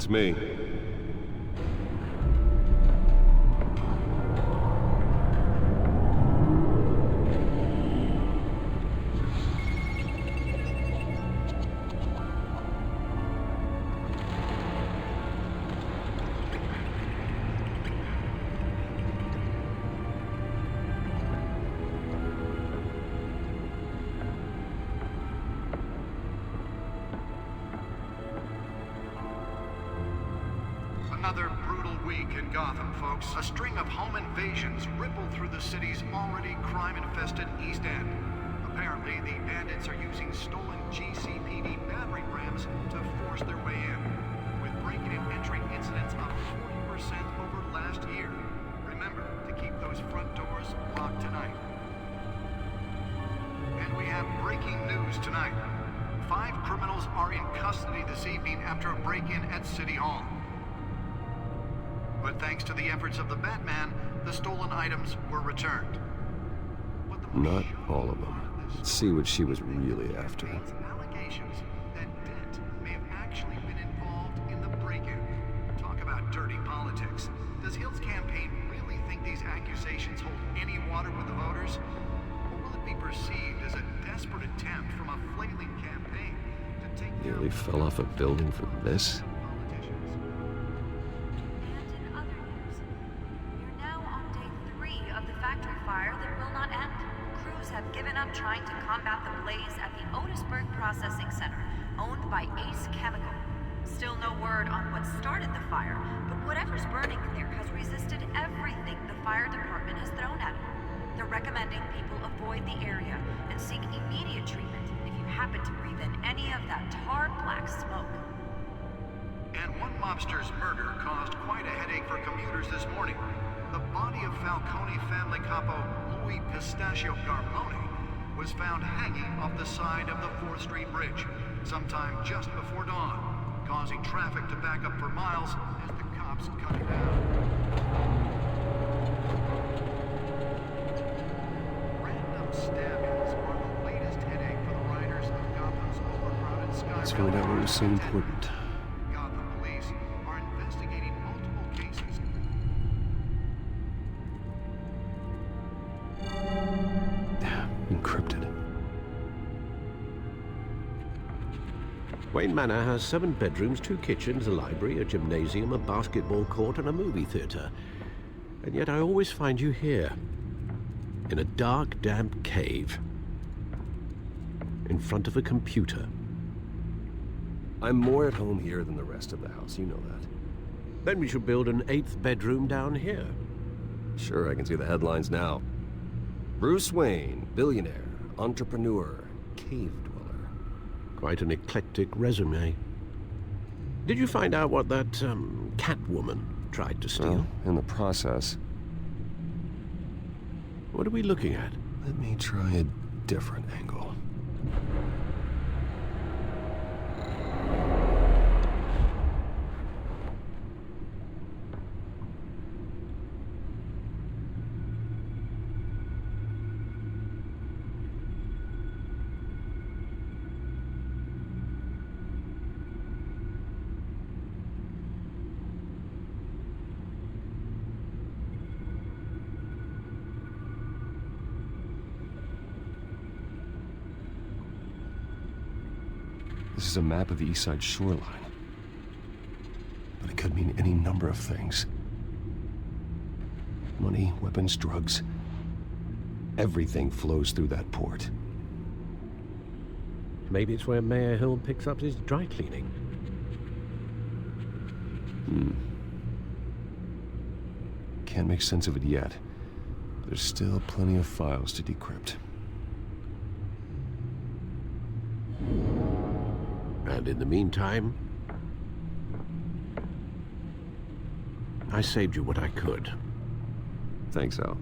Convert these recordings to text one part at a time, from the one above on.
It's me. Another brutal week in Gotham, folks. A string of home invasions rippled through the city's already crime-infested East End. Apparently, the bandits are using stolen GCPD battering rams to force their way in, with breaking and entering incidents up 40% over last year. Remember to keep those front doors locked tonight. And we have breaking news tonight. 5 criminals are in custody this evening after a break-in at City Hall. But thanks to the efforts of the Batman, the stolen items were returned. Not all of them. Let's see what she was really after. Allegations that Dent may have actually been involved in the break-in. Talk about dirty politics. Does Hill's campaign really think these accusations hold any water with the voters? Or will it be perceived as a desperate attempt from a flailing campaign to take Nearly fell off a building for this? Trying to combat the blaze at the Otisburg Processing Center, owned by Ace Chemical. Still no word on what started the fire, but whatever's burning in there has resisted everything the fire department has thrown at it. They're recommending people avoid the area and seek immediate treatment if you happen to breathe in any of that tarred black smoke. And one mobster's murder caused quite a headache for commuters this morning. The body of Falcone family capo Louis Pistachio Garmone was found hanging off the side of the 4th Street Bridge sometime just before dawn, causing traffic to back up for miles as the cops cut it out. Random stabbings are the latest headache for the riders of Gotham's overcrowded sky. Let's find out what was so important. Gotham police are investigating multiple cases. Encrypted. Wayne Manor has 7 bedrooms, 2 kitchens, a library, a gymnasium, a basketball court, and a movie theater. And yet I always find you here, in a dark, damp cave, in front of a computer. I'm more at home here than the rest of the house, you know that. Then we should build an 8th bedroom down here. Sure, I can see the headlines now. Bruce Wayne, billionaire, entrepreneur, cave dweller. Quite an eclectic resume. Did you find out what that, Catwoman tried to steal? Well, in the process. What are we looking at? Let me try a different angle. This is a map of the East Side shoreline. But it could mean any number of things. Money, weapons, drugs. Everything flows through that port. Maybe it's where Mayor Hill picks up his dry cleaning. Can't make sense of it yet. There's still plenty of files to decrypt. And in the meantime, I saved you what I could. Thanks, Al.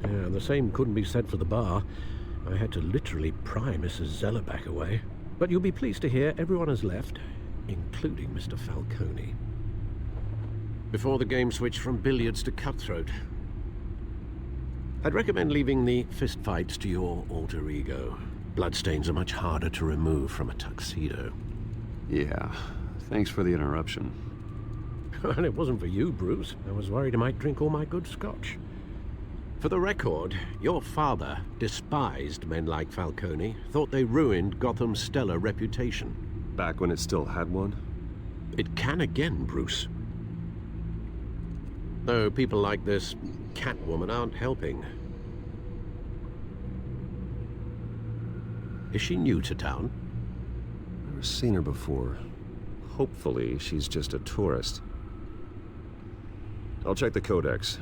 Yeah, the same couldn't be said for the bar. I had to literally pry Mrs. Zeller back away. But you'll be pleased to hear everyone has left, including Mr. Falcone. Before the game switched from billiards to cutthroat. I'd recommend leaving the fistfights to your alter ego. Bloodstains are much harder to remove from a tuxedo. Yeah, Thanks for the interruption. And it wasn't for you, Bruce. I was worried I might drink all my good scotch. For the record, your father despised men like Falcone, thought they ruined Gotham's stellar reputation. Back when it still had one? It can again, Bruce. Though people like this Catwoman aren't helping. Is she new to town? Never seen her before. Hopefully, she's just a tourist. I'll check the codex.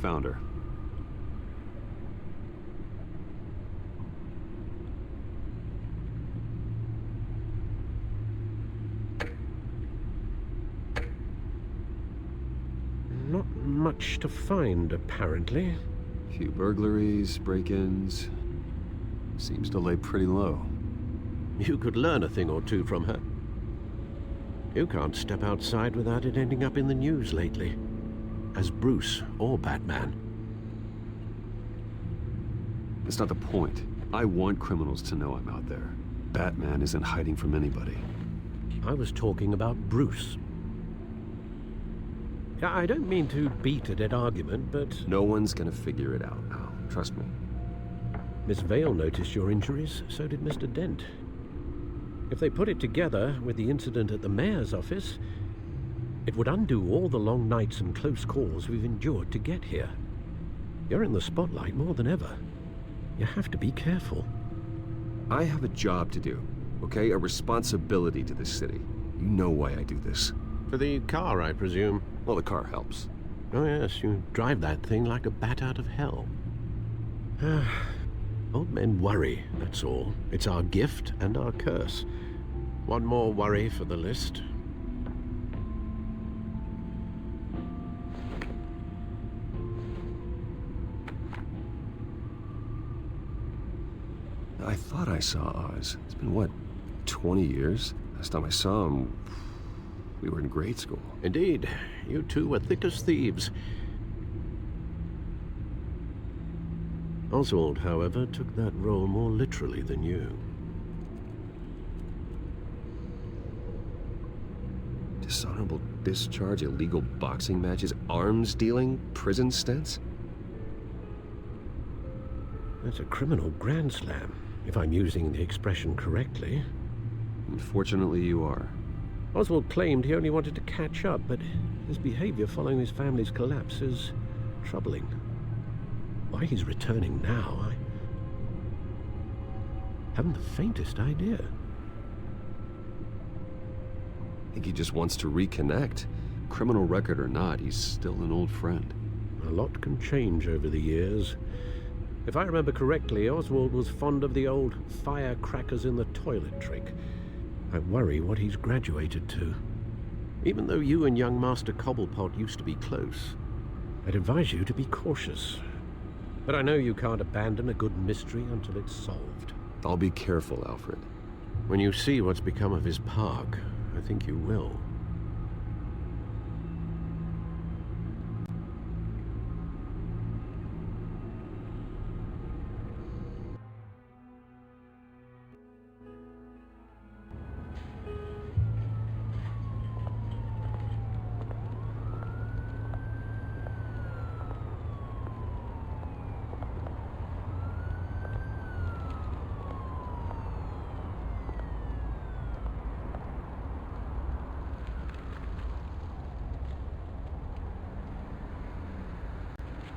Found her. Not much to find, apparently. Few burglaries, break-ins. Seems to lay pretty low. You could learn a thing or two from her. You can't step outside without it ending up in the news lately. As Bruce or Batman. That's not the point. I want criminals to know I'm out there. Batman isn't hiding from anybody. I was talking about Bruce. I don't mean to beat a dead argument, but No one's gonna figure it out, Al. Trust me. Miss Vale noticed your injuries, so did Mr. Dent. If they put it together with the incident at the mayor's office, it would undo all the long nights and close calls we've endured to get here. You're in the spotlight more than ever. You have to be careful. I have a job to do, okay? A responsibility to this city. You know why I do this. For the car, I presume. Well, the car helps. Oh yes, you drive that thing like a bat out of hell. Old men worry, that's all. It's our gift and our curse. One more worry for the list. I thought I saw Oz. It's been, what, 20 years? Last time I saw him, we were in grade school. Indeed, you two were thick as thieves. Oswald, however, took that role more literally than you. Dishonorable discharge, illegal boxing matches, arms dealing, prison stints? That's a criminal grand slam, if I'm using the expression correctly. Unfortunately, you are. Oswald claimed he only wanted to catch up, but his behavior following his family's collapse is troubling. Why he's returning now, I haven't the faintest idea. I think he just wants to reconnect. Criminal record or not, he's still an old friend. A lot can change over the years. If I remember correctly, Oswald was fond of the old firecrackers in the toilet trick. I worry what he's graduated to. Even though you and young Master Cobblepot used to be close, I'd advise you to be cautious. But I know you can't abandon a good mystery until it's solved. I'll be careful, Alfred. When you see what's become of his park, I think you will.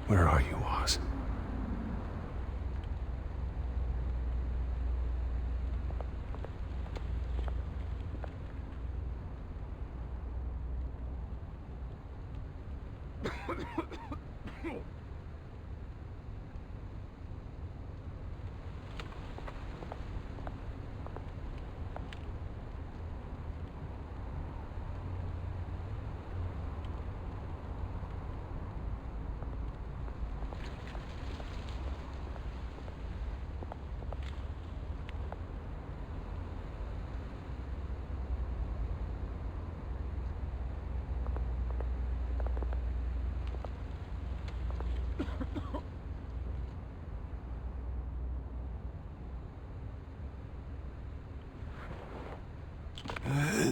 Where are you, Oz?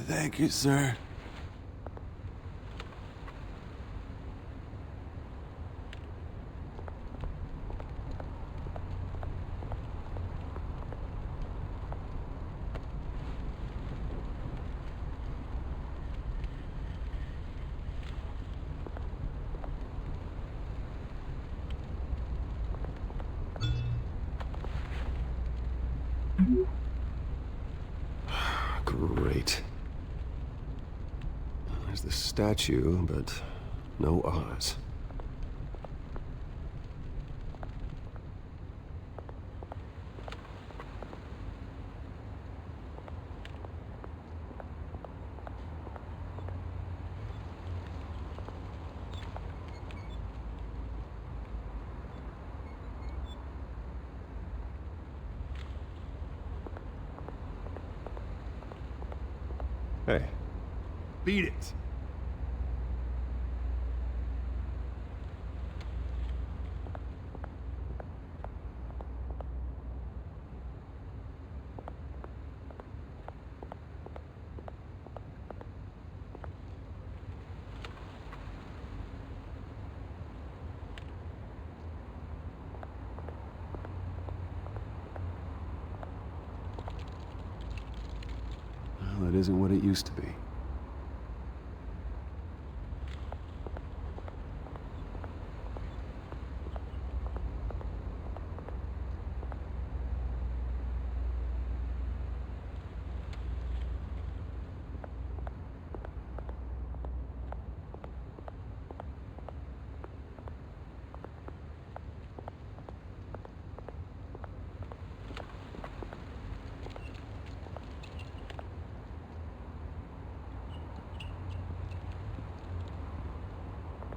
Thank you, sir. Great. There's the statue, but no Oz. Hey. Beat it. Well, that isn't what it used to be.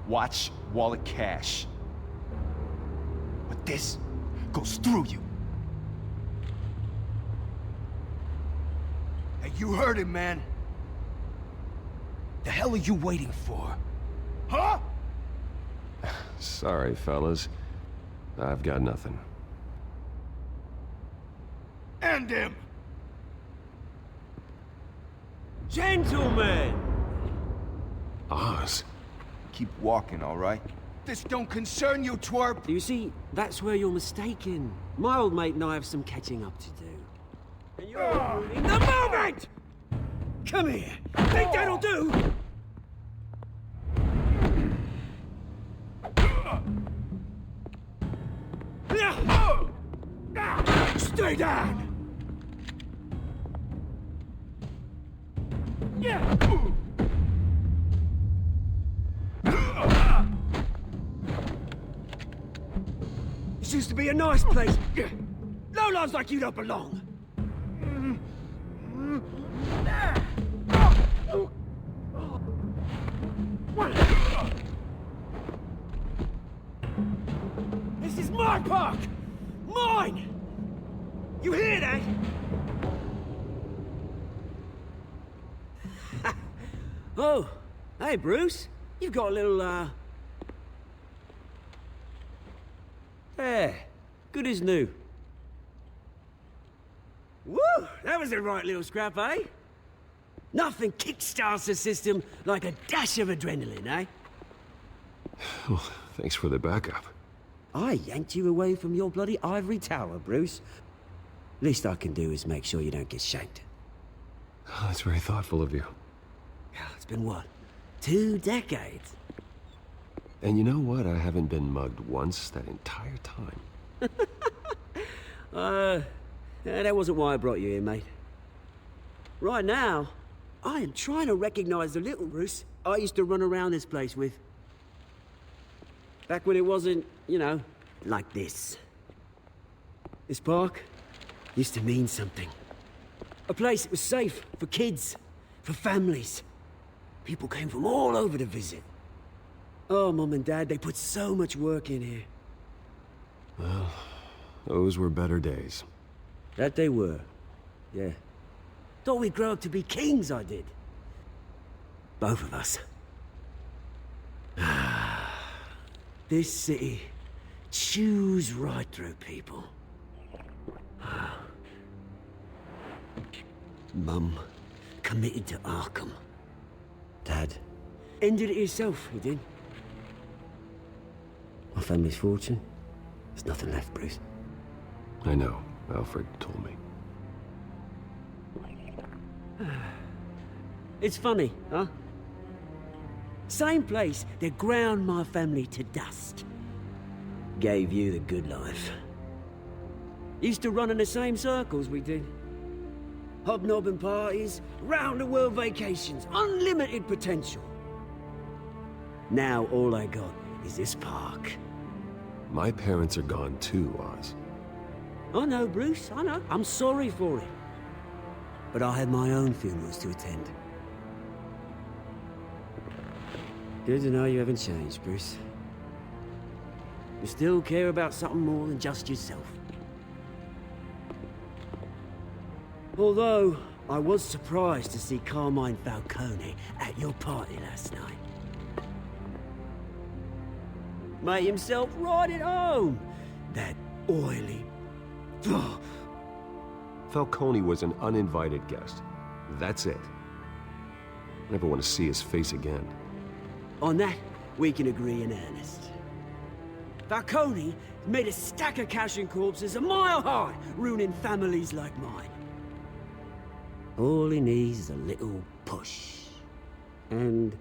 Watch wallet cash. But this goes through you. Hey, you heard it, man. The hell are you waiting for? Huh? Sorry, fellas. I've got nothing. End him! Gentlemen! Oz? Keep walking, all right? This don't concern you, twerp! You see, that's where you're mistaken. My old mate and I have some catching up to do. And you're ruining the moment! Come here! Think that'll do? Stay down! Yeah! This used to be a nice place. Lowlands like you don't belong. This is my park! Mine! You hear that? Oh, hey Bruce. You've got a little, There. Good as new. Woo! That was a right little scrap, eh? Nothing kickstarts the system like a dash of adrenaline, eh? Well, thanks for the backup. I yanked you away from your bloody ivory tower, Bruce. Least I can do is make sure you don't get shanked. Oh, that's very thoughtful of you. It's been what? 2 decades? And you know what? I haven't been mugged once that entire time. That wasn't why I brought you here, mate. Right now, I am trying to recognize the little Bruce I used to run around this place with. Back when it wasn't, you know, like this. This park used to mean something. A place that was safe for kids, for families. People came from all over to visit. Oh, Mum and Dad, they put so much work in here. Well, those were better days. That they were. Yeah. Thought we'd grow up to be kings, I did. Both of us. This city chews right through people. Mum committed to Arkham. Dad ended it himself, he did. My family's fortune, there's nothing left, Bruce. I know. Alfred told me. It's funny, huh? Same place that ground my family to dust. Gave you the good life. Used to run in the same circles we did. Hobnobbing parties, round-the-world vacations, unlimited potential. Now all I got is this park. My parents are gone too, Oz. I know, Bruce, I know. I'm sorry for it. But I had my own funerals to attend. Good to know you haven't changed, Bruce. You still care about something more than just yourself. Although, I was surprised to see Carmine Falcone at your party last night. Made himself right at home. That oily... Falcone was an uninvited guest. That's it. I never want to see his face again. On that, we can agree in earnest. Falcone made a stack of cash and corpses a mile high, ruining families like mine. All he needs is a little push. And...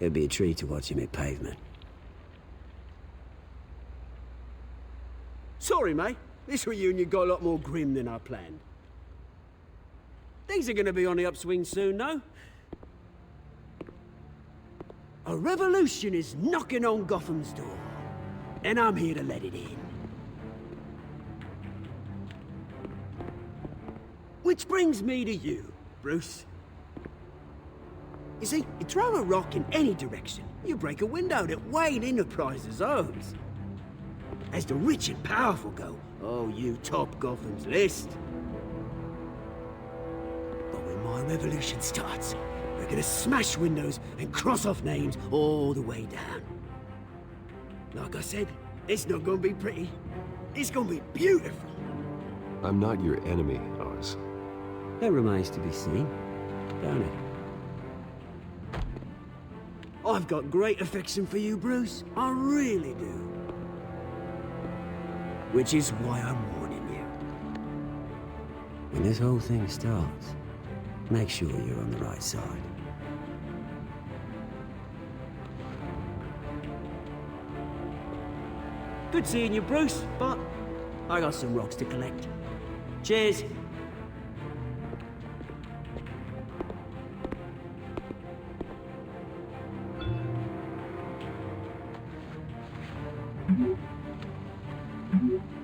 it'll be a treat to watch him hit pavement. Sorry, mate. This reunion got a lot more grim than I planned. Things are gonna be on the upswing soon, no? A revolution is knocking on Gotham's door, and I'm here to let it in. Which brings me to you, Bruce. You see, you throw a rock in any direction, you break a window that Wayne Enterprises owns. As the rich and powerful go, oh, you top Gotham's list. But when my revolution starts, we're gonna smash windows and cross off names all the way down. Like I said, it's not gonna be pretty. It's gonna be beautiful. I'm not your enemy, Oz. That remains to be seen, don't it? I've got great affection for you, Bruce. I really do. Which is why I'm warning you. When this whole thing starts, make sure you're on the right side. Good seeing you, Bruce, but I got some rocks to collect. Cheers. Mm-hmm.